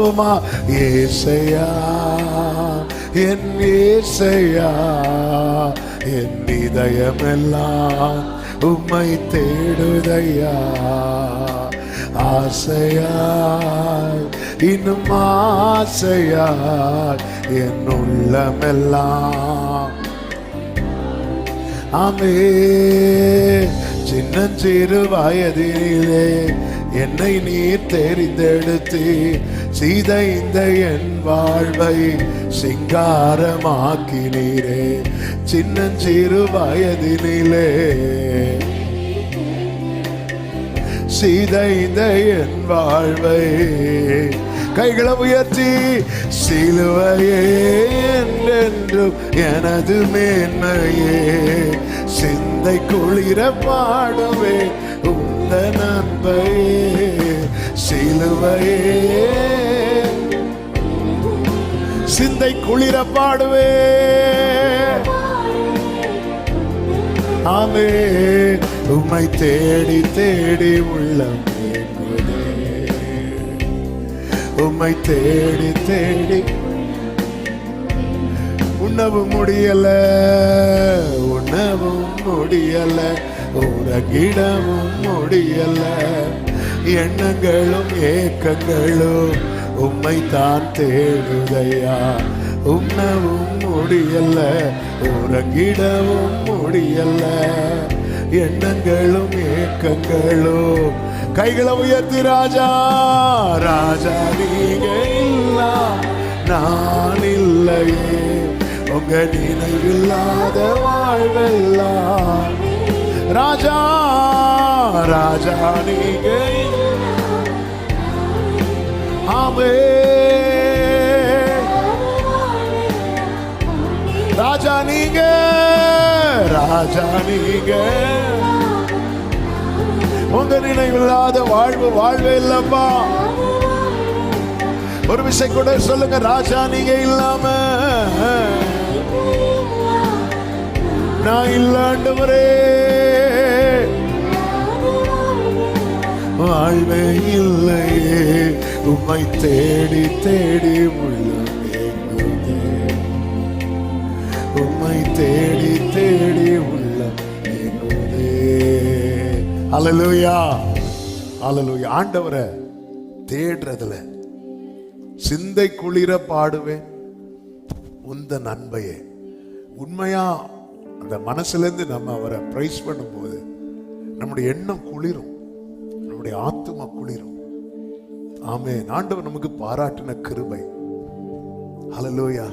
பாடுவோமா? ஏசையா, என் ஏசையா, என் இதயமெல்லாம் உம்மை தேடுதையா. ஆசையாய் இன்னும் ஆசையாய் என் உள்ளமெல்லாம். ஆமே, சின்னஞ்சிறு வயதிலே என்னை நீர் தெரிந்தெடுத்து சீதைந்த என் வாழ்வை சிங்காரமாக்கினீரே. சின்னஞ்சிறு வயதினிலே சீதைந்த என் வாழ்வை, கைகளை உயர்த்தி, சிலுவையே என்றென்றும் எனது மேன்மையே, சிந்தை குளிர பாடுவே உந்த நன்மையே. சிலுவையே சிந்தை குளிர பாடுவே. ஆமே, உம்மை தேடி தேடி உள்ளம் ஏங்குதே. உம்மை தேடி தேடி உண்ணவும் முடியல, உண்ணவும் முடியல, உறங்கிடவும் முடியல. எண்ணங்களும் ஏக்கங்களும் உம்மை தான் தேடுதையா. உண்ணவும் முடியல, உறங்கிடவும் முடியல. எண்ணங்களும் ஏக்கங்களும். கைகளை உயர்த்தி, ராஜா ராஜா நீங்க இல்லா நான் இல்லையே. உங்க நினைவில்லாத வாழ்வெல்லாம். ராஜா ராஜா நீங்க. ஆமே, ராஜா நீங்க, ராஜா நீங்க. உங்க நினைவில்லாத வாழ்வு வாழ்வே இல்லப்பா. ஒரு விஷயம் கூட சொல்லுங்க, ராஜா நீங்க இல்லாம நான் இல்லாண்டவரே. வாழ்வே இல்லையே, உம்மை தேடி தேடி உள்ளம் ஏங்குதே. உம்மை தேடி தேடி உள்ளம் ஏங்குதே. அல்லேலூயா, அல்லேலூயா. ஆண்டவரை தேடுறதுல சிந்தை குளிர பாடுவேன் உந்த நன்மையே. உண்மையா அந்த மனசுல இருந்து நம்ம அவரை பிரைஸ் பண்ணும்போது நம்முடைய எண்ணம் குளிரும், நம்முடைய ஆத்துமா குளிரும். ஆமென். ஆண்டவர் நமக்கு பாராட்டின கிருபை. அல்லேலூயா.